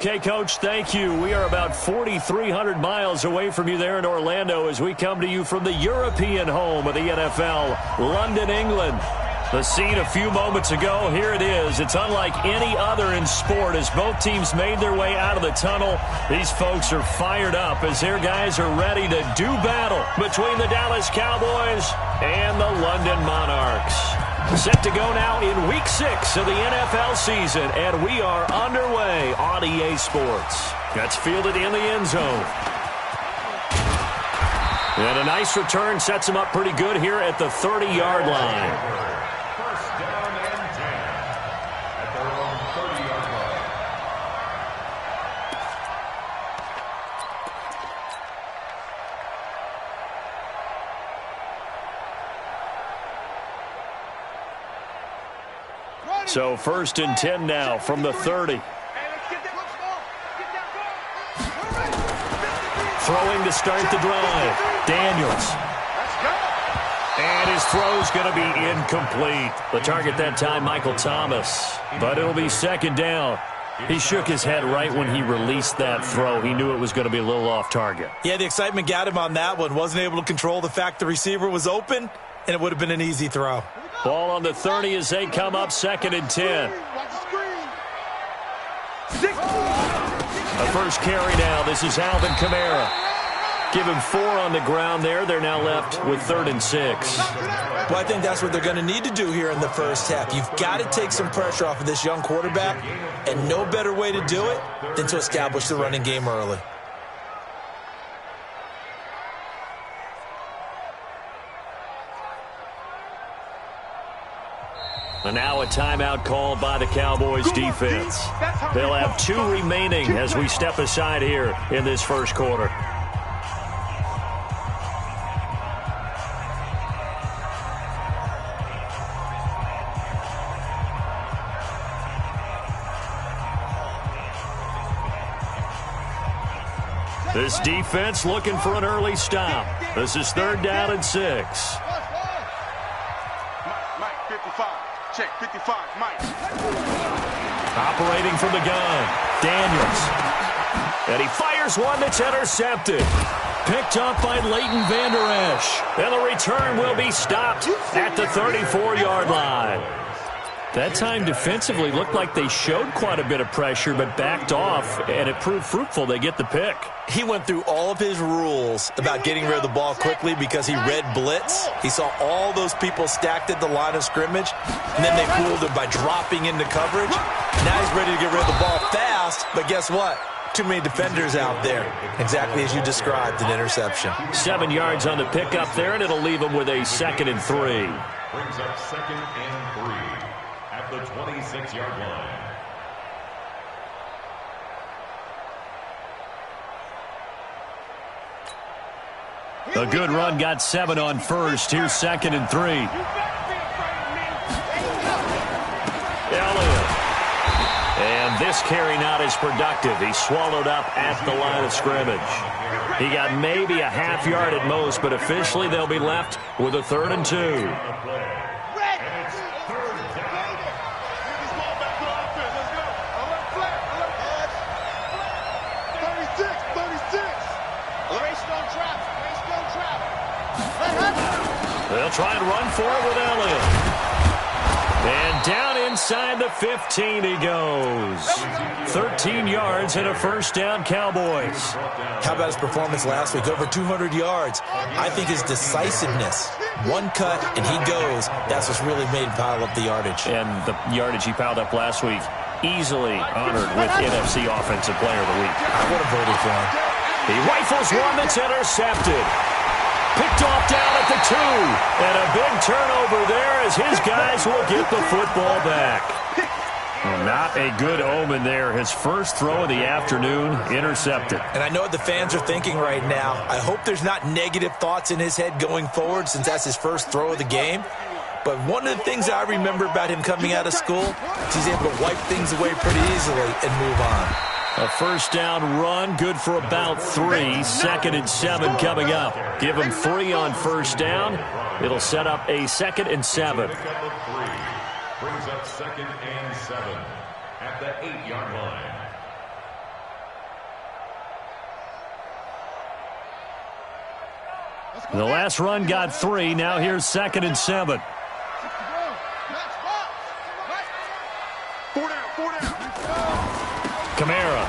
Okay, Coach, thank you. We are about 4,300 miles away from you there in Orlando as we come to you from the European home of the NFL, London, England. The scene a few moments ago, here it is. It's unlike any other in sport as both teams made their way out of the tunnel. These folks are fired up as their guys are ready to do battle between the Dallas Cowboys and the London Monarchs. Set to go now in Week 6 of the NFL season, and we are underway on EA Sports. That's fielded in the end zone. And a nice return sets him up pretty good here at the 30-yard line. So 1st and 10 now from the 30. Throwing to start the drive. Daniels. And his throw's going to be incomplete. The target that time, Michael Thomas. But it'll be 2nd down. He shook his head right when he released that throw. He knew it was going to be a little off target. Yeah, the excitement got him on that one. Wasn't able to control the fact the receiver was open, and it would have been an easy throw. Ball on the 30 as they come up 2nd and 10. The first carry now. This is Alvin Kamara. Give him 4 on the ground there. They're now left with 3rd and 6. Well, I think that's what they're going to need to do here in the first half. You've got to take some pressure off of this young quarterback, and no better way to do it than to establish the running game early. And now a timeout called by the Cowboys defense. They'll have 2 remaining as we step aside here in this first quarter. This defense looking for an early stop. This is 3rd down and 6. Check 55, Mike. Operating from the gun, Daniels. And he fires one that's intercepted. Picked up by Leighton Vander Esch. And the return will be stopped at the 34-yard line. That time defensively looked like they showed quite a bit of pressure but backed off, and it proved fruitful. They get the pick. He went through all of his rules about getting rid of the ball quickly because he read blitz. He saw all those people stacked at the line of scrimmage, and then they fooled him by dropping into coverage. Now he's ready to get rid of the ball fast, but guess what? Too many defenders out there. Exactly as you described, an interception. 7 yards on the pickup there, and it'll leave him with a 2nd and 3. Brings up 2nd and 3 at the 26-yard line. A good run got 7 on first. Here's 2nd and 3. Elliott. And this carry not as productive. He swallowed up at the line of scrimmage. He got maybe a half yard at most, but officially they'll be left with a 3rd and 2. They'll try and run for it with Elliott. And down inside the 15 he goes. 13 yards and a 1st down, Cowboys. How about his performance last week? Over 200 yards. I think his decisiveness. One cut and he goes. That's what's really made him pile up the yardage. And the yardage he piled up last week, easily honored with NFC Offensive Player of the Week. I would have voted for him. He rifles one that's intercepted. Picked off down at the 2. And a big turnover there as his guys will get the football back. Not a good omen there. His first throw of the afternoon intercepted. And I know what the fans are thinking right now. I hope there's not negative thoughts in his head going forward since that's his first throw of the game. But one of the things I remember about him coming out of school is he's able to wipe things away pretty easily and move on. A 1st down run, good for about 3. 2nd and 7 coming up. Give him 3 on 1st down. It'll set up a 2nd and 7. Brings up 2nd and 7 at the 8-yard line. The last run got 3. Now here's 2nd and 7. 4 down, 4 down. Kamara.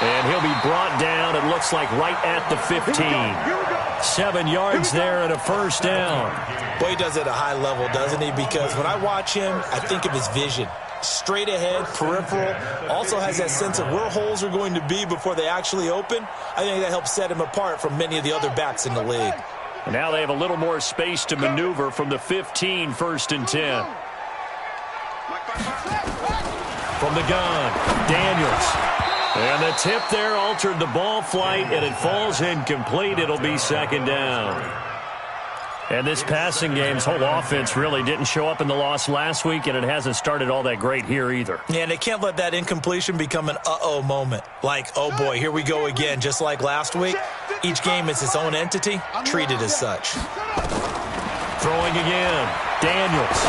And he'll be brought down, it looks like, right at the 15. 7 yards there and a first down. Boy, he does it at a high level, doesn't he? Because when I watch him, I think of his vision. Straight ahead, peripheral, also has that sense of where holes are going to be before they actually open. I think that helps set him apart from many of the other backs in the league. And now they have a little more space to maneuver from the 15, 1st and 10. From the gun, Daniels. And the tip there altered the ball flight, and it falls incomplete. It'll be 2nd down. And this passing game's whole offense really didn't show up in the loss last week, and it hasn't started all that great here either. Yeah, and they can't let that incompletion become an uh-oh moment. Like, oh boy, here we go again, just like last week. Each game is its own entity, treated as such. Throwing again, Daniels.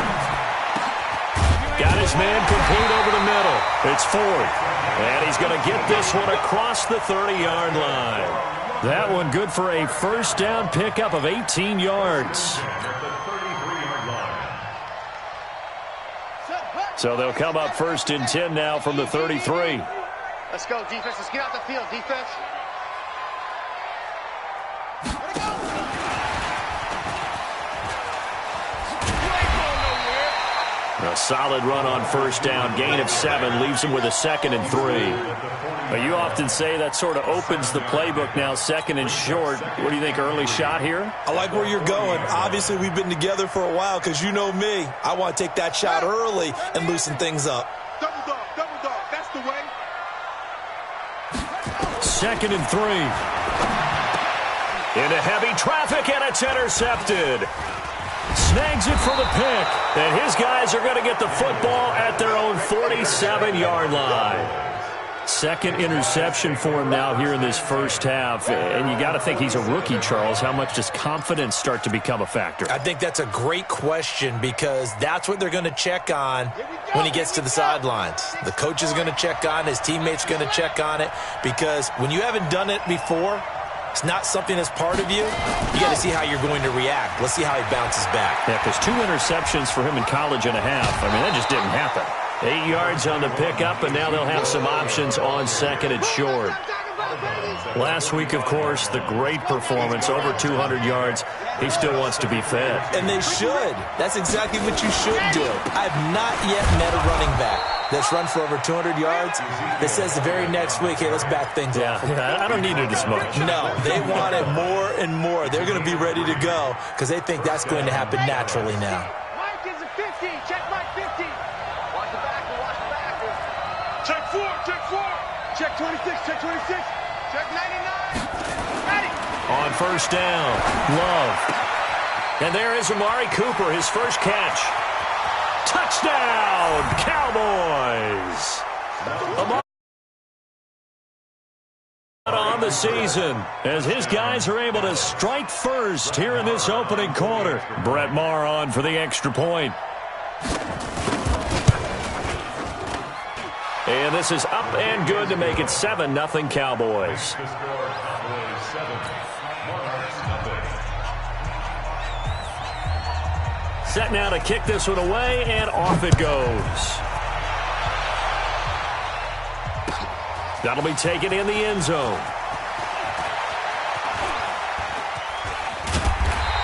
Got his man complete over the middle. It's 4th. And he's going to get this one across the 30-yard line. That one good for a first down pickup of 18 yards. So they'll come up 1st and 10 now from the 33. Let's go, defense. Let's get out the field, defense. A solid run on first down. Gain of 7 leaves him with a 2nd and 3. But you often say that sort of opens the playbook now, 2nd and short. What do you think, early shot here? I like where you're going. Obviously, we've been together for a while because you know me. I want to take that shot early and loosen things up. Double dog. That's the way. 2nd and 3. Into heavy traffic, and it's intercepted. Snags it for the pick, and his guys are going to get the football at their own 47-yard line. 2nd interception for him now here in this first half, and you got to think he's a rookie, Charles. How much does confidence start to become a factor? I think that's a great question because that's what they're going to check on when he gets to the sidelines. The coach is going to check on it, his teammates are going to check on it, because when you haven't done it before, it's not something that's part of you. You got to see how you're going to react. Let's see how he bounces back. Yeah, because 2 interceptions for him in college and a half. I mean, that just didn't happen. 8 yards on the pickup, and now they'll have some options on 2nd and short. Last week, of course, the great performance, over 200 yards. He still wants to be fed. And they should. That's exactly what you should do. I've not yet met a running back that's run for over 200 yards that says the very next week, hey, let's back things up. Yeah, I don't need it as much. No, they want it more and more. They're going to be ready to go because they think that's going to happen naturally now. Mike is a 50. Check Mike 50. Watch the back. Check 4. Check 26. Check 26. Check 99. Ready. On first down, Love. And there is Amari Cooper, his first catch. Touchdown, Cowboys! Amari on the season as his guys are able to strike first here in this opening quarter. Brett Maher on for the extra point. And this is up and good to make it 7-0 Cowboys. Set now to kick this one away, and off it goes. That'll be taken in the end zone.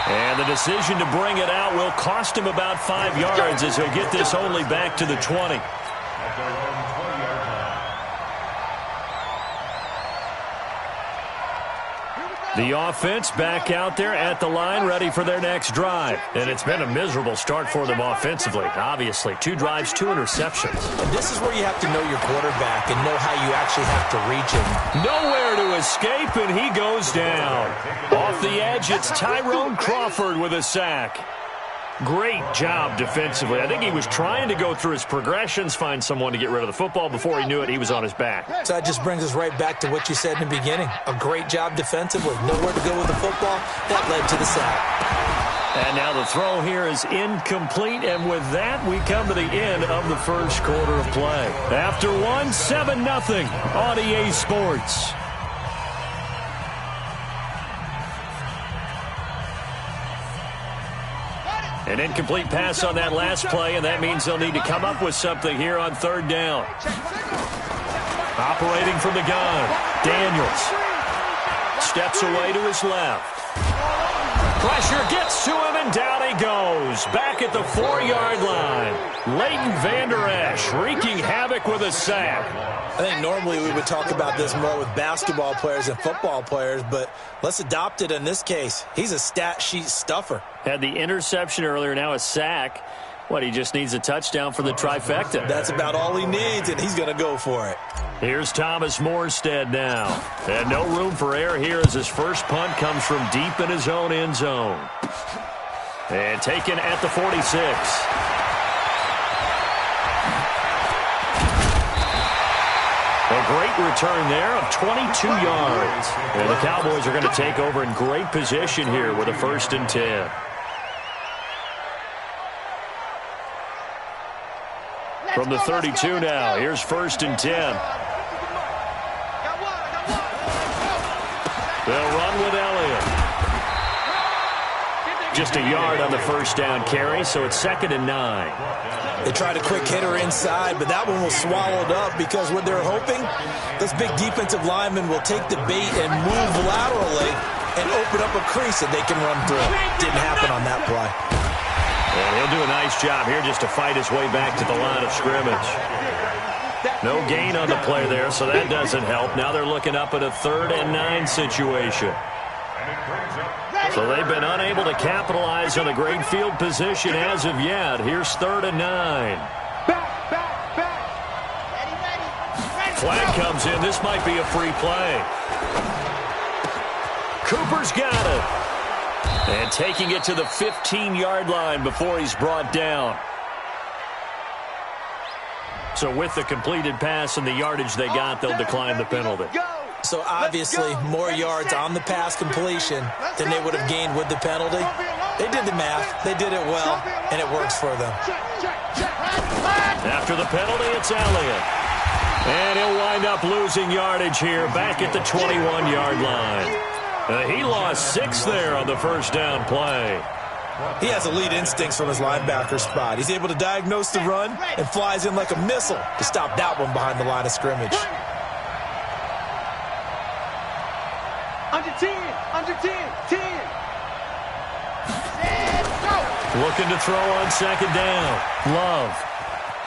And the decision to bring it out will cost him about 5 yards as he'll get this only back to the 20. The offense back out there at the line, ready for their next drive. And it's been a miserable start for them offensively, obviously. 2 drives, 2 interceptions. And this is where you have to know your quarterback and know how you actually have to reach him. Nowhere to escape, and he goes down. Off the edge, it's Tyrone Crawford with a sack. Great job defensively. I think he was trying to go through his progressions, find someone to get rid of the football. Before he knew it, he was on his back. So that just brings us right back to what you said in the beginning. A great job defensively. Nowhere to go with the football. That led to the sack. And now the throw here is incomplete, and with that, we come to the end of the first quarter of play. After one, 7-0 on EA Sports. An incomplete pass on that last play, and that means they'll need to come up with something here on third down. Operating from the gun, Daniels steps away to his left. Pressure gets to him, and down he goes. Back at the 4-yard line. Leighton Vander Esch wreaking havoc with a sack. I think normally we would talk about this more with basketball players and football players, but let's adopt it in this case. He's a stat sheet stuffer. Had the interception earlier, now a sack. He just needs a touchdown for the trifecta. That's about all he needs, and he's going to go for it. Here's Thomas Morstead now. And no room for error here as his first punt comes from deep in his own end zone. And taken at the 46. A great return there of 22 yards. And the Cowboys are going to take over in great position here with a 1st and 10. From the 32 now, here's 1st and 10. They'll run with Elliott. Just a yard on the first down carry, so it's 2nd and 9. They tried a quick hitter inside, but that one was swallowed up because what they're hoping, this big defensive lineman will take the bait and move laterally and open up a crease that they can run through. Didn't happen on that play. And he'll do a nice job here just to fight his way back to the line of scrimmage. No gain on the play there, so that doesn't help. Now they're looking up at a 3rd and 9 situation. So they've been unable to capitalize on a great field position as of yet. Here's 3rd and 9. Flag comes in. This might be a free play. Cooper's got it. And taking it to the 15-yard line before he's brought down. So with the completed pass and the yardage they got, they'll decline the penalty. So obviously more yards on the pass completion than they would have gained with the penalty. They did the math. They did it well, and it works for them. After the penalty, it's Elliott. And he'll wind up losing yardage here back at the 21-yard line. He lost 6 there on the first down play. He has elite instincts from his linebacker spot. He's able to diagnose the run and flies in like a missile to stop that one behind the line of scrimmage. Under 10, under 10, 10. Looking to throw on 2nd down. Love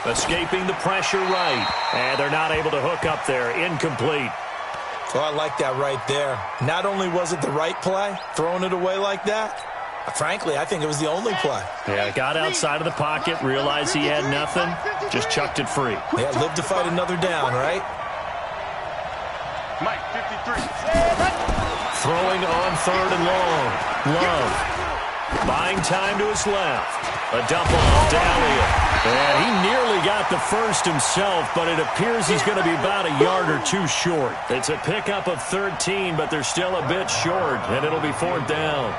escaping the pressure right. And they're not able to hook up there. Incomplete. Oh, I like that right there. Not only was it the right play, throwing it away like that, frankly, I think it was the only play. Yeah, got outside of the pocket, realized he had nothing, just chucked it free. Yeah, live to fight another down, right? Mike, 53. Throwing on 3rd and long. Love buying time to his left. A dump off to Elliott. And he nearly got the first himself, but it appears he's going to be about a yard or 2 short. It's a pickup of 13, but they're still a bit short, and it'll be 4th down.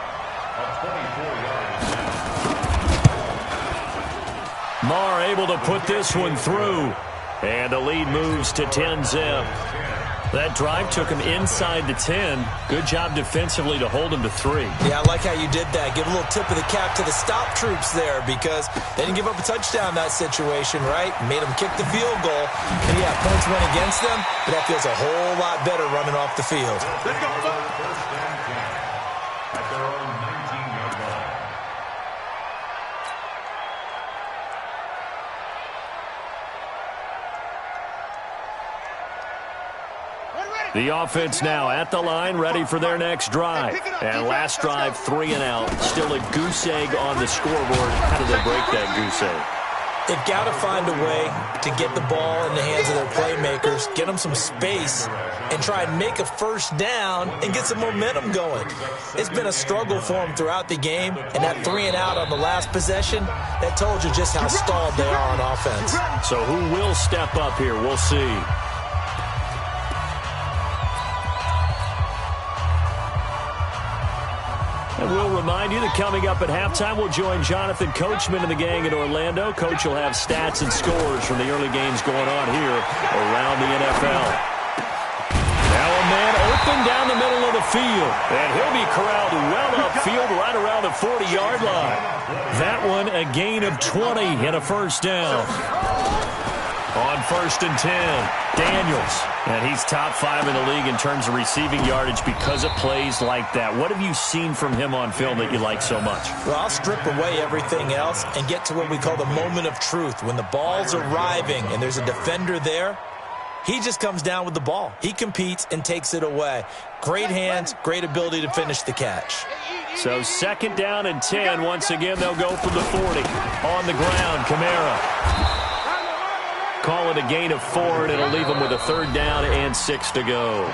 Marr able to put this one through, and the lead moves to 10-zip. That drive took him inside the 10. Good job defensively to hold him to 3. Yeah, I like how you did that. Give a little tip of the cap to the stop troops there because they didn't give up a touchdown in that situation, right? Made them kick the field goal. And, yeah, points went against them, but that feels a whole lot better running off the field. Let's go, At their own 19-yard line. The offense now at the line, ready for their next drive. And last drive, 3 and out. Still a goose egg on the scoreboard. How do they break that goose egg? They've got to find a way to get the ball in the hands of their playmakers, get them some space, and try and make a first down and get some momentum going. It's been a struggle for them throughout the game, and that 3 and out on the last possession, that told you just how stalled they are on offense. So who will step up here? We'll see. And we'll remind you that coming up at halftime, we'll join Jonathan Coachman and the gang in Orlando. Coach will have stats and scores from the early games going on here around the NFL. Now a man open down the middle of the field. And he'll be corralled well upfield right around the 40-yard line. That one a gain of 20 and a first down. On 1st and 10, Daniels. And he's top 5 in the league in terms of receiving yardage because of plays like that. What have you seen from him on film that you like so much? Well, I'll strip away everything else and get to what we call the moment of truth. When the ball's arriving and there's a defender there, he just comes down with the ball. He competes and takes it away. Great hands, great ability to finish the catch. So 2nd down and 10. Once again, they'll go from the 40. On the ground, Kamara. Call it a gain of 4, and it'll leave them with a 3rd down and 6 to go.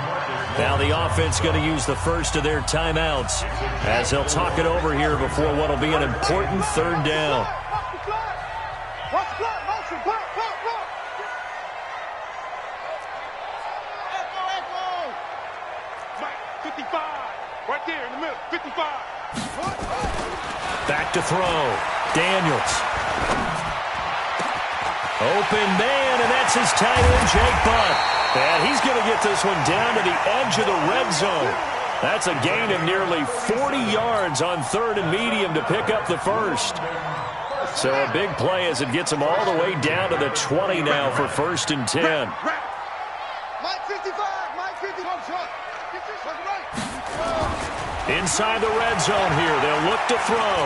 Now the offense going to use the first of their timeouts as they'll talk it over here before what will be an important 3rd down. Right there in the middle, 55. Back to throw. Daniels. Open man, and that's his tight end, Jake Butt. And he's going to get this one down to the edge of the red zone. That's a gain of nearly 40 yards on 3rd and medium to pick up the first. So a big play as it gets him all the way down to the 20 now for 1st and 10. Mike 55, Mike 50, shot. Inside the red zone here, they'll look to throw.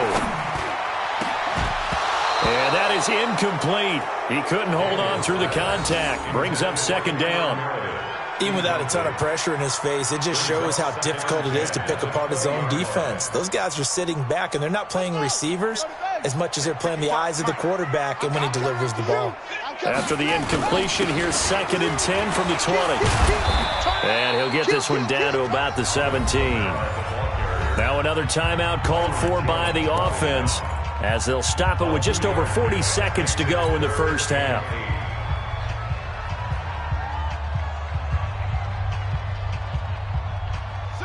And that is incomplete. He couldn't hold on through the contact. Brings up 2nd down. Even without a ton of pressure in his face, it just shows how difficult it is to pick apart his own defense. Those guys are sitting back, and they're not playing receivers as much as they're playing the eyes of the quarterback and when he delivers the ball. After the incompletion, here's 2nd and 10 from the 20. And he'll get this one down to about the 17. Now another timeout called for by the offense, as they'll stop it with just over 40 seconds to go in the first half.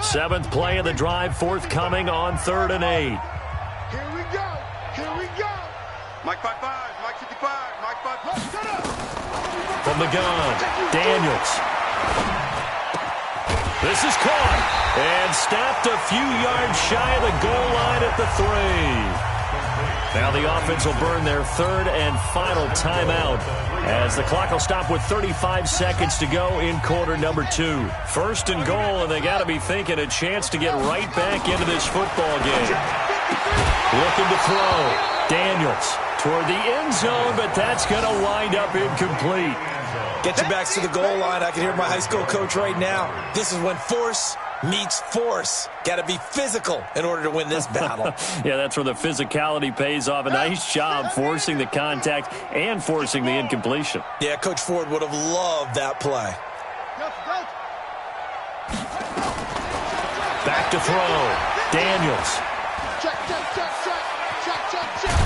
Seventh play of the drive forthcoming on 3rd and 8. Here we go. Here we go. Mike 55, Mike 55, Mike 55. Shut up. From the gun, Daniels. This is caught and stopped a few yards shy of the goal line at the 3. Now the offense will burn their 3rd and final timeout as the clock will stop with 35 seconds to go in quarter number 2. 1st and goal, and they got to be thinking a chance to get right back into this football game. Looking to throw. Daniels toward the end zone, but that's going to wind up incomplete. Get your backs to the goal line. I can hear my high school coach right now. This is when force meets force. Got to be physical in order to win this battle. Yeah, that's where the physicality pays off. A nice job forcing the contact and forcing the incompletion. Yeah, Coach Ford would have loved that play. Back to throw. Daniels.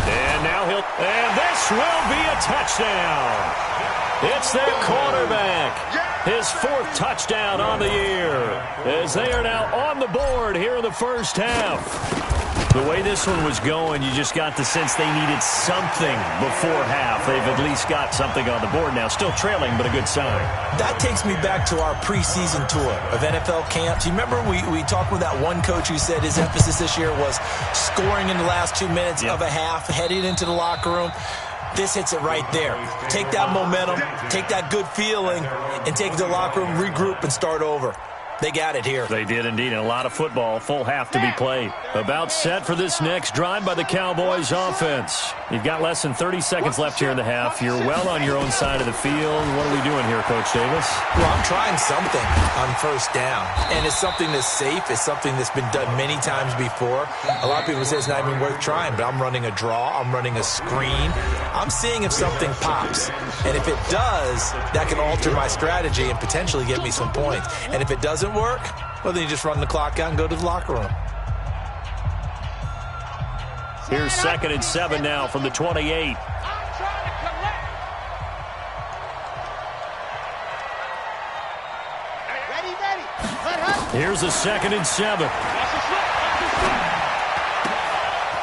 And now and this will be a touchdown. It's their quarterback. His 4th touchdown on the year, as they are now on the board here in the first half. The way this one was going, you just got the sense they needed something before half. They've at least got something on the board now. Still trailing, but a good sign. That takes me back to our preseason tour of NFL camps. You remember we talked with that one coach who said his emphasis this year was scoring in the last 2 minutes of a half, heading into the locker room. This hits it right there. Take that momentum, take that good feeling, and take it to the locker room, regroup, and start over. They got it here. They did indeed, and a lot of football, full half to be played. About set for this next drive by the Cowboys offense. You've got less than 30 seconds left here in the half. You're well on your own side of the field. What are we doing here, Coach Davis? Well, I'm trying something on 1st down, and it's something that's safe. It's something that's been done many times before. A lot of people say it's not even worth trying, but I'm running a draw. I'm running a screen. I'm seeing if something pops, and if it does, that can alter my strategy and potentially get me some points. And if it doesn't work, well, then you just run the clock out and go to the locker room. Here's 2nd and 7 now from the 28. Here's a 2nd and 7.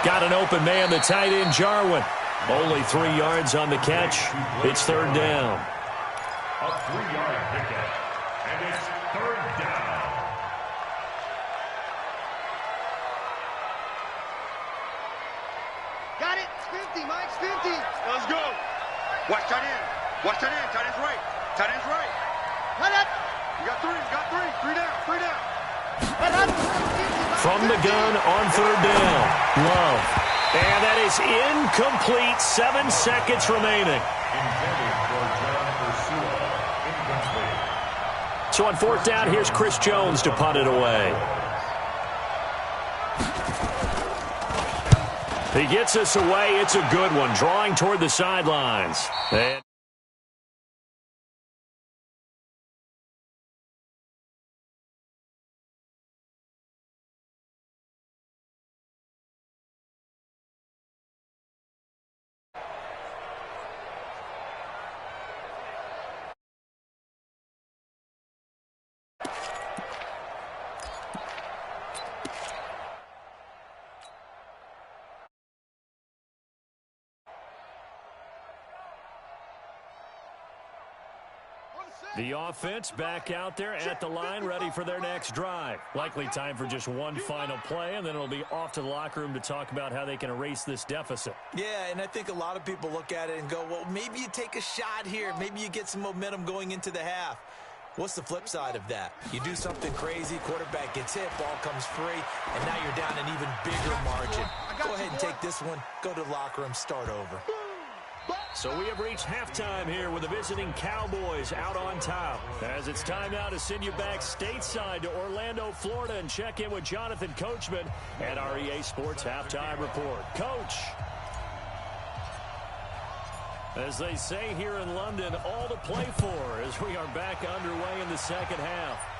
Got an open man, the tight end, Jarwin. Only 3 yards on the catch. It's 3rd down. A 3-yard pickup, and it's 3rd down. 50, Mike's 50. Let's go. Watch tight end. Watch tight end. Tight end's right. Tight end's right. You got three. You got three. Three down. Three down. From the gun on third down. Love. And that is incomplete. 7 seconds remaining. So on fourth down, here's Chris Jones to punt it away. He gets us away. It's a good one. Drawing toward the sidelines. And the offense back out there at the line, ready for their next drive. Likely time for just one final play, and then it'll be off to the locker room to talk about how they can erase this deficit. Yeah, and I think a lot of people look at it and go, well, maybe you take a shot here. Maybe you get some momentum going into the half. What's the flip side of that? You do something crazy, quarterback gets hit, ball comes free, and now you're down an even bigger margin. Go ahead and take this one, go to the locker room, start over. So we have reached halftime here with the visiting Cowboys out on top. As it's time now to send you back stateside to Orlando, Florida, and check in with Jonathan Coachman at our EA Sports Halftime Report. Coach, as they say here in London, all to play for as we are back underway in the second half.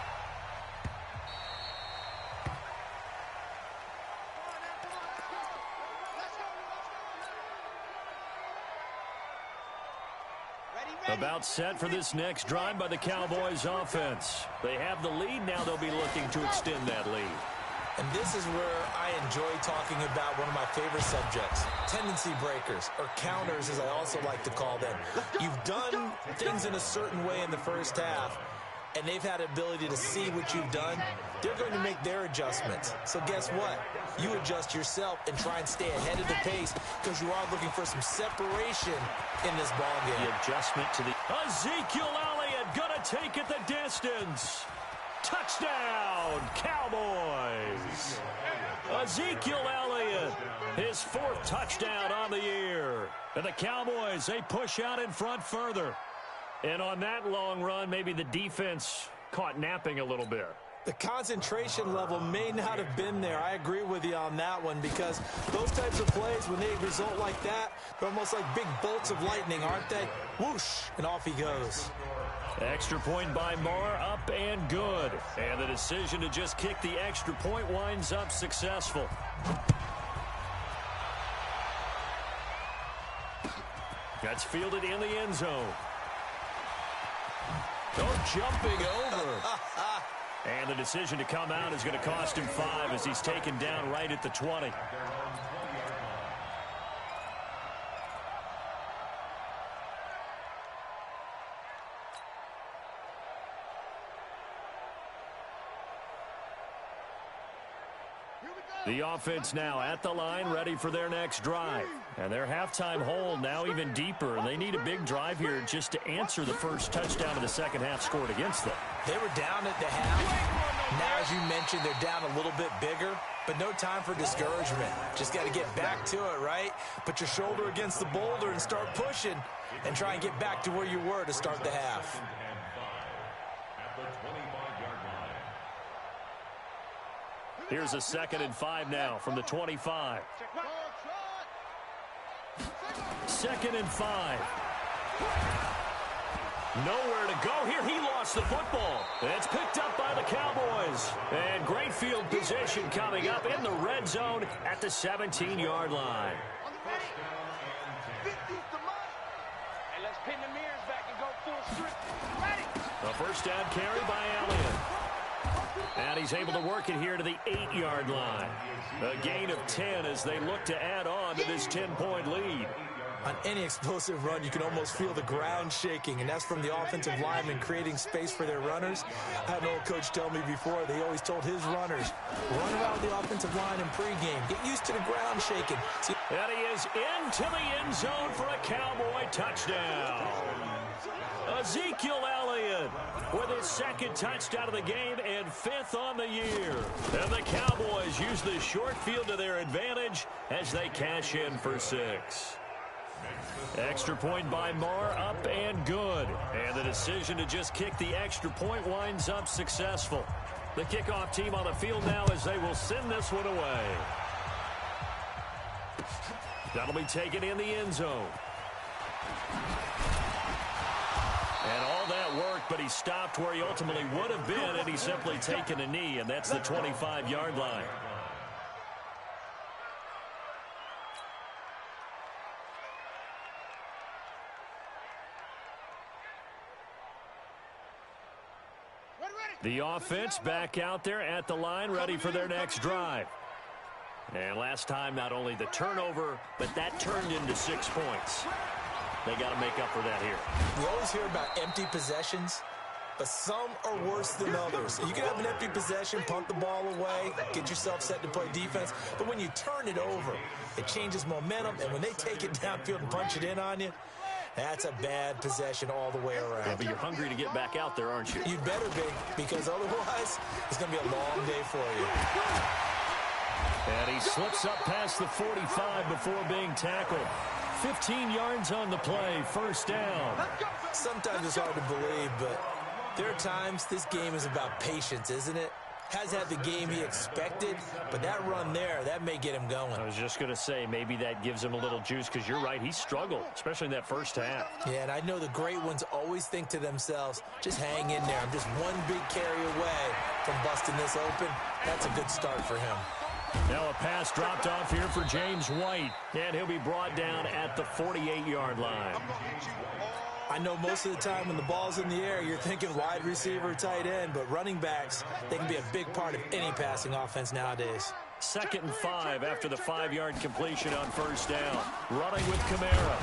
About set for this next drive by the Cowboys offense. They have the lead. Now they'll be looking to extend that lead. And this is where I enjoy talking about one of my favorite subjects, tendency breakers, or counters as I also like to call them. You've done things in a certain way in the first half, and they've had the ability to see what you've done. They're going to make their adjustments. So guess what? You adjust yourself and try and stay ahead of the pace because you are looking for some separation in this ball game. The adjustment to the Ezekiel Elliott gonna take it the distance. Touchdown, Cowboys. Ezekiel Elliott, his 4th touchdown on the year. And the Cowboys, they push out in front further. And on that long run, maybe the defense caught napping a little bit. The concentration level may not have been there. I agree with you on that one because those types of plays, when they result like that, they're almost like big bolts of lightning, aren't they? Whoosh, and off he goes. Extra point by Marr, up and good. And the decision to just kick the extra point winds up successful. That's fielded in the end zone. Oh, jumping over. And the decision to come out is going to cost him 5 as he's taken down right at the 20. The offense now at the line, ready for their next drive. And their halftime hold now even deeper. And they need a big drive here just to answer the first touchdown of the second half scored against them. They were down at the half. Now, as you mentioned, they're down a little bit bigger. But no time for discouragement. Just got to get back to it, right? Put your shoulder against the boulder and start pushing. And try and get back to where you were to start the half. Here's a 2nd and 5 now from the 25. 2nd and 5. Nowhere to go here. He lost the football. It's picked up by the Cowboys. And great field position coming up in the red zone at the 17-yard line. And let's pin the mirrors back and go full strip. Ready? A first down carry by Elliott. And he's able to work it here to the 8-yard line. A gain of 10 as they look to add on to this 10-point lead. On any explosive run, you can almost feel the ground shaking, and that's from the offensive linemen creating space for their runners. I had an old coach tell me before, they always told his runners, run around the offensive line in pregame. Get used to the ground shaking. See, and he is into the end zone for a Cowboy touchdown. Ezekiel Elliott with his second touchdown of the game and 5th on the year. And the Cowboys use the short field to their advantage as they cash in for 6. Extra point by Marr, up and good. And the decision to just kick the extra point winds up successful. The kickoff team on the field now as they will send this one away. That'll be taken in the end zone. And all that worked, but he stopped where he ultimately would have been, and he's simply taken a knee, and that's the 25-yard line. The offense back out there at the line, ready for their next drive. And last time, not only the turnover, but that turned into 6 points. They got to make up for that here. We always hear about empty possessions, but some are worse than others. You can have an empty possession, punt the ball away, get yourself set to play defense, but when you turn it over, it changes momentum, and when they take it downfield and punch it in on you, that's a bad possession all the way around. Yeah, but you're hungry to get back out there, aren't you? You'd better be, because otherwise it's going to be a long day for you. And he slips up past the 45 before being tackled. 15 yards on the play, first down. Sometimes it's hard to believe, but there are times this game is about patience, isn't it? Has had the game he expected, but that run there, that may get him going. I was just going to say, maybe that gives him a little juice, because you're right, he struggled, especially in that first half. Yeah, and I know the great ones always think to themselves, just hang in there. I'm just one big carry away from busting this open. That's a good start for him. Now a pass dropped off here for James White, and he'll be brought down at the 48-yard line. I know most of the time when the ball's in the air, you're thinking wide receiver, tight end, but running backs, they can be a big part of any passing offense nowadays. 2nd and 5 after the 5-yard completion on first down. Running with Kamara.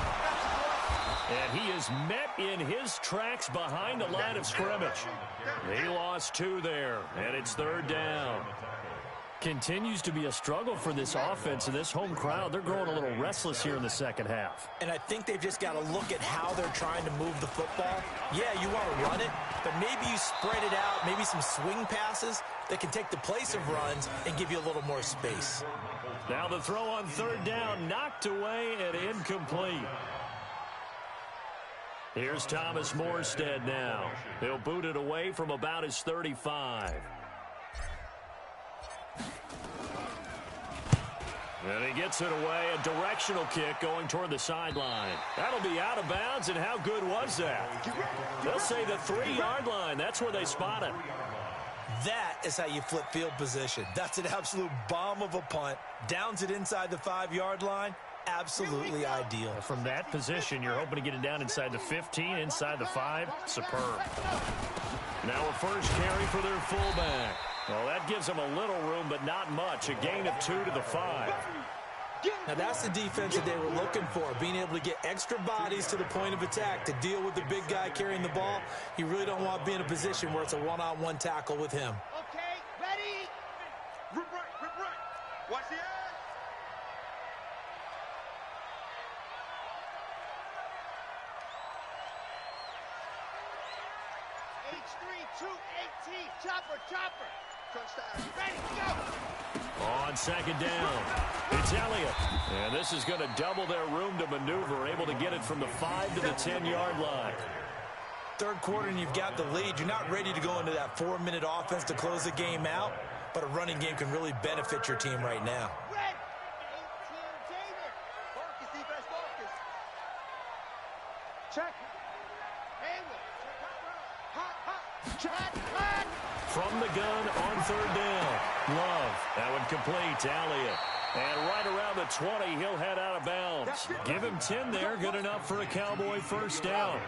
And he is met in his tracks behind the line of scrimmage. He lost 2 there, and it's 3rd down. Continues to be a struggle for this offense and this home crowd. They're growing a little restless here in the second half. And I think they've just got to look at how they're trying to move the football. Yeah, you want to run it, but maybe you spread it out, maybe some swing passes that can take the place of runs and give you a little more space. Now the throw on 3rd down, knocked away and incomplete. Here's Thomas Morstead now. He'll boot it away from about his 35. And he gets it away, a directional kick going toward the sideline. That'll be out of bounds, and how good was that? They'll say the 3-yard line. That's where they spot it. That is how you flip field position. That's an absolute bomb of a punt. Downs it inside the 5-yard line. Absolutely ideal. From that position, you're hoping to get it down inside the 15, inside the 5. Superb. Now a first carry for their fullback. Well, that gives them a little room, but not much. A gain of 2 to the 5. Now, that's the defense that they were looking for, being able to get extra bodies to the point of attack to deal with the big guy carrying the ball. You really don't want to be in a position where it's a one-on-one tackle with him. Okay, ready? Rip right. Watch the edge. H3, 218, chopper. Touchdown. Ready, go. On 2nd down, it's Elliott. And this is going to double their room to maneuver, able to get it from the 5 to the 10-yard line. 3rd quarter and you've got the lead. You're not ready to go into that 4-minute offense to close the game out, but a running game can really benefit your team right now. Red, 18, David. Marcus, defense, Marcus. Check. Hayward. Hot. From the gun on 3rd down. Love. That one complete to Elliott. And right around the 20, he'll head out of bounds. Give him 10 there. Good enough for a Cowboy first down.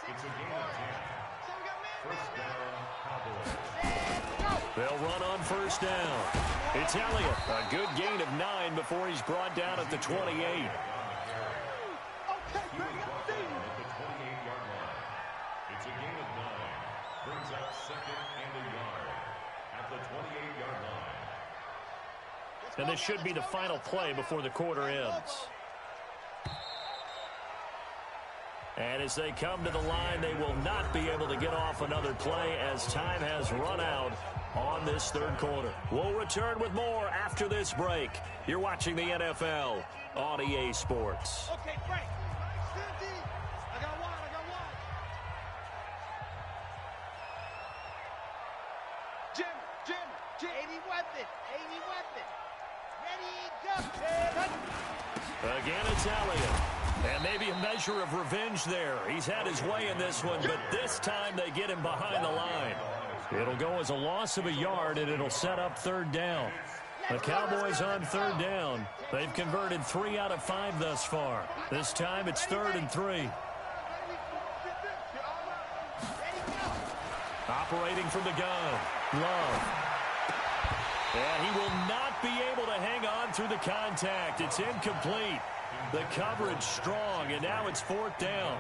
It's a gain of 10. First down, Cowboys. They'll run on first down. It's Elliott. A good gain of 9 before he's brought down at the 28. And this should be the final play before the quarter ends. And as they come to the line, they will not be able to get off another play as time has run out on this third quarter. We'll return with more after this break. You're watching the NFL on EA Sports. Okay, break. I got one. Jim. 80 weapon. Ready, go. Again, it's Elliott. And maybe a measure of revenge there. He's had his way in this one, but this time they get him behind the line. It'll go as a loss of a yard, and it'll set up third down. The Cowboys on third down. They've converted 3 out of 5 thus far. This time it's 3rd and 3. Operating from the gun, Love. And he will not be able to hang on through the contact. It's incomplete. The coverage strong, and now it's 4th down.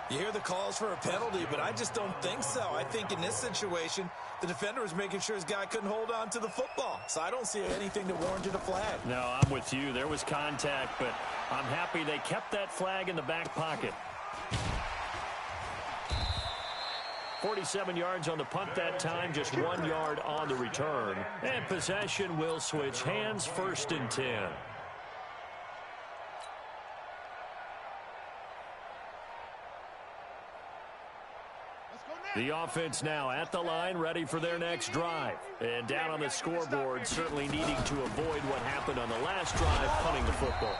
You hear the calls for a penalty, but I just don't think so. I think in this situation, the defender was making sure his guy couldn't hold on to the football. So I don't see anything that warranted a flag. No, I'm with you. There was contact, but I'm happy they kept that flag in the back pocket. 47 yards on the punt that time, just 1 yard on the return. And possession will switch hands, 1st and 10. The offense now at the line, ready for their next drive. And down on the scoreboard, certainly needing to avoid what happened on the last drive, punting the football.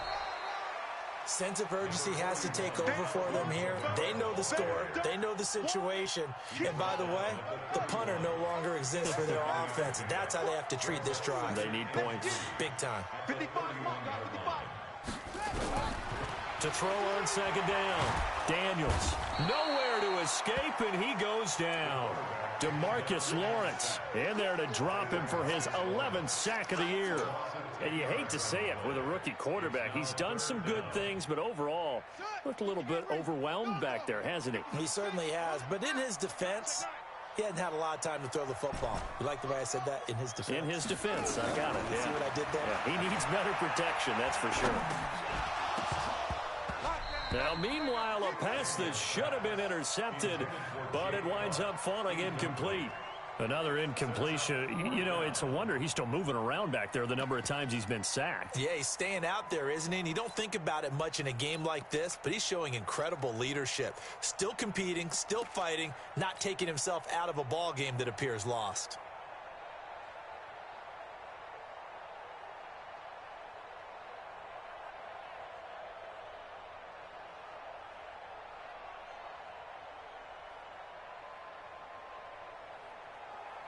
Sense of urgency has to take over for them here. They know the score. They know the situation. And by the way, the punter no longer exists for their offense. That's how they have to treat this drive. They need points. Big time. 55, come on, guys, 55. To throw on 2nd down. Daniels. Nowhere to escape, and he goes down. DeMarcus Lawrence in there to drop him for his 11th sack of the year. And you hate to say it with a rookie quarterback. He's done some good things, but overall, looked a little bit overwhelmed back there, hasn't he? He certainly has. But in his defense, he hadn't had a lot of time to throw the football. You like the way I said that? In his defense. In his defense. I got it. See what I did there? Yeah, he needs better protection, that's for sure. Now, meanwhile, a pass that should have been intercepted, but it winds up falling incomplete. Another incompletion. You know, it's a wonder he's still moving around back there the number of times he's been sacked. Yeah, he's staying out there, isn't he? And you don't think about it much in a game like this, but he's showing incredible leadership. Still competing, still fighting, not taking himself out of a ball game that appears lost.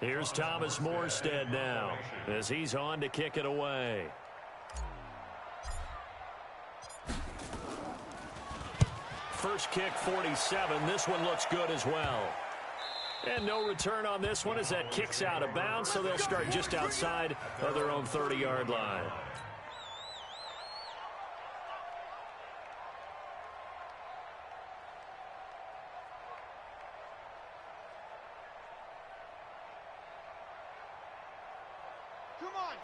Here's Thomas Morstead now as he's on to kick it away. First kick, 47. This one looks good as well. And no return on this one as that kicks out of bounds, so they'll start just outside of their own 30-yard line.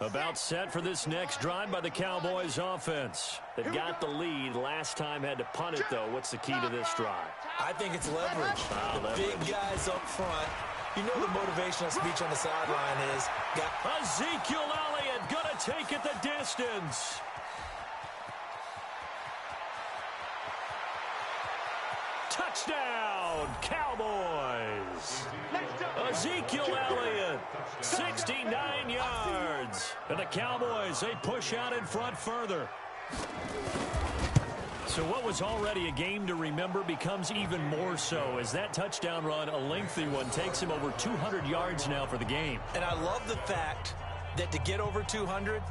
About set for this next drive by the Cowboys offense. They've got the lead. Last time had to punt it, though. What's the key to this drive? I think it's leverage. Big guys up front. You know the motivational speech on the sideline is. Ezekiel Elliott going to take it the distance. Touchdown, Cowboys. Ezekiel Elliott, 69 yards. And the Cowboys, they push out in front further. So what was already a game to remember becomes even more so as that touchdown run, a lengthy one, takes him over 200 yards now for the game. And I love the fact that to get over 200,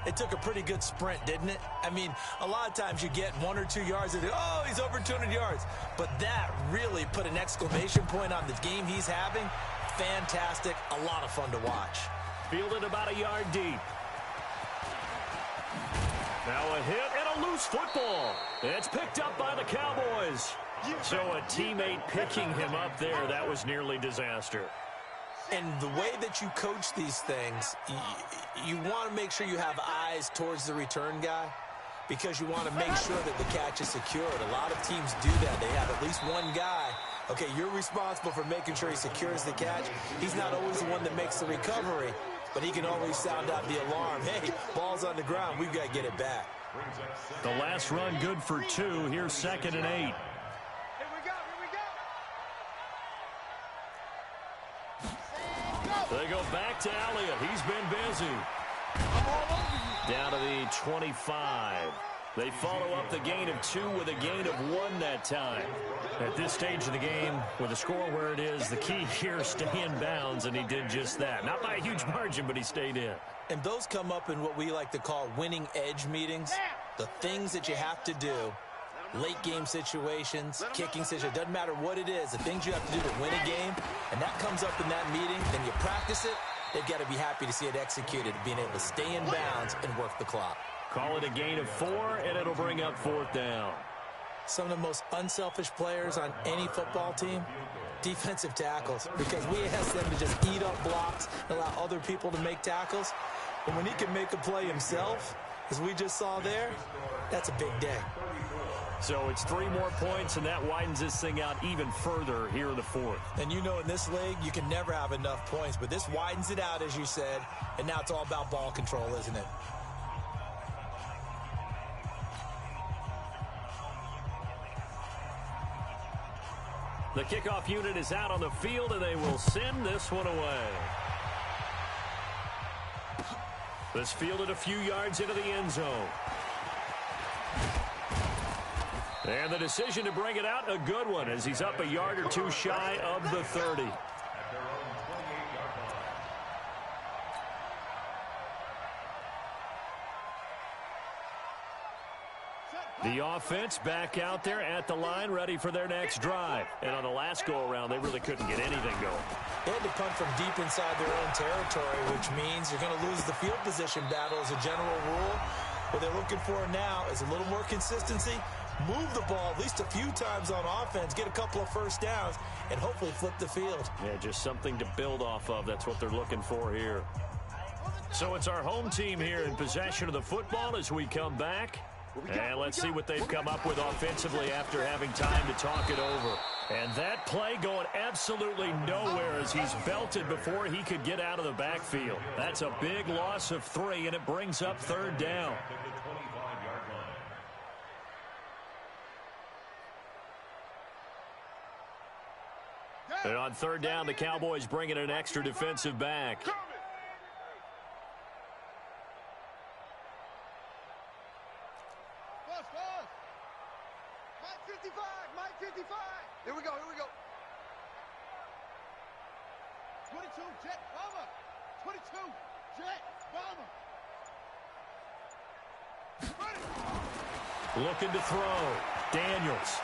it took a pretty good sprint, didn't it? I mean, a lot of times you get 1 or 2 yards and oh, he's over 200 yards. But that really put an exclamation point on the game he's having. Fantastic. A lot of fun to watch. Fielded about a yard deep. Now a hit and a loose football. It's picked up by the Cowboys. So a teammate picking him up there, that was nearly disaster. And the way that you coach these things, you want to make sure you have eyes towards the return guy because you want to make sure that the catch is secured. A lot of teams do that. They have at least one guy. Okay, you're responsible for making sure he secures the catch. He's not always the one that makes the recovery, but he can always sound out the alarm. Hey, ball's on the ground. We've got to get it back. The last run good for 2. Here's 2nd and 8. Here we go. They go back to Elliott. He's been busy. Down to the 25. They follow up the gain of 2 with a gain of 1 that time. At this stage of the game, with the score where it is, the key here is stay in bounds, and he did just that. Not by a huge margin, but he stayed in. And those come up in what we like to call winning edge meetings. The things that you have to do, late game situations, kicking situations, doesn't matter what it is, the things you have to do to win a game, and that comes up in that meeting, then you practice it, they've got to be happy to see it executed, being able to stay in bounds and work the clock. Call it a gain of 4, and it'll bring up 4th down. Some of the most unselfish players on any football team, defensive tackles, because we ask them to just eat up blocks and allow other people to make tackles. And when he can make a play himself, as we just saw there, that's a big day. So it's 3 more points, and that widens this thing out even further here in the 4th. And you know in this league, you can never have enough points, but this widens it out, as you said, and now it's all about ball control, isn't it? The kickoff unit is out on the field, and they will send this one away. This fielded a few yards into the end zone. And the decision to bring it out, a good one, as he's up a yard or 2 shy of the 30. The offense back out there at the line, ready for their next drive. And on the last go-around, they really couldn't get anything going. They had to punt from deep inside their own territory, which means you're going to lose the field position battle as a general rule. What they're looking for now is a little more consistency, move the ball at least a few times on offense, get a couple of first downs, and hopefully flip the field. Yeah, just something to build off of. That's what they're looking for here. So it's our home team here in possession of the football as we come back. And let's see what they've come up with offensively after having time to talk it over. And that play going absolutely nowhere as he's belted before he could get out of the backfield. That's a big loss of 3, and it brings up 3rd down. And on 3rd down, the Cowboys bring in an extra defensive back. Here we go, here we go. 22, jet, bomber. 22, jet, bomber. Looking to throw. Daniels.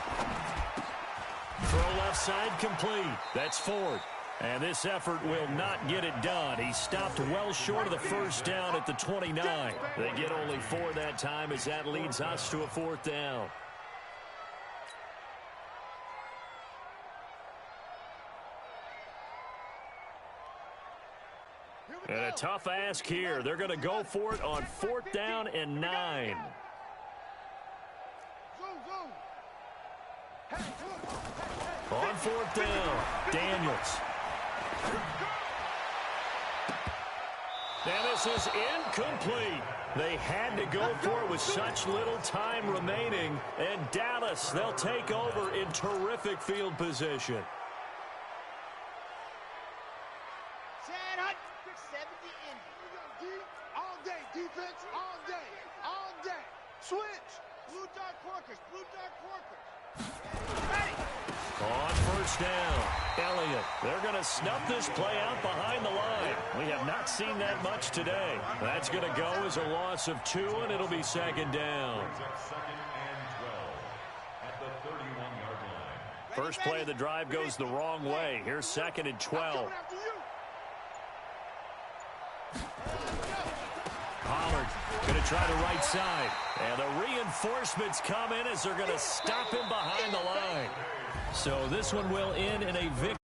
Throw left side complete. That's Ford. And this effort will not get it done. He stopped well short of the first down at the 29. They get only 4 that time as that leads us to a 4th down. And a tough ask here. They're going to go for it on 4th down and 9. On 4th down, Daniels. And this is incomplete. They had to go for it with such little time remaining. And Dallas, they'll take over in terrific field position. All day, defense, all day, all day. Switch. Blue dart corkers, blue dart corkers. Ready. On 1st down, Elliott. They're going to snuff this play out behind the line. We have not seen that much today. That's going to go as a loss of 2, and it'll be 2nd down. First play of the drive goes the wrong way. Here's 2nd and 12. Pollard going to try the right side. And the reinforcements come in as they're going to stop him behind the line. So this one will end in a victory.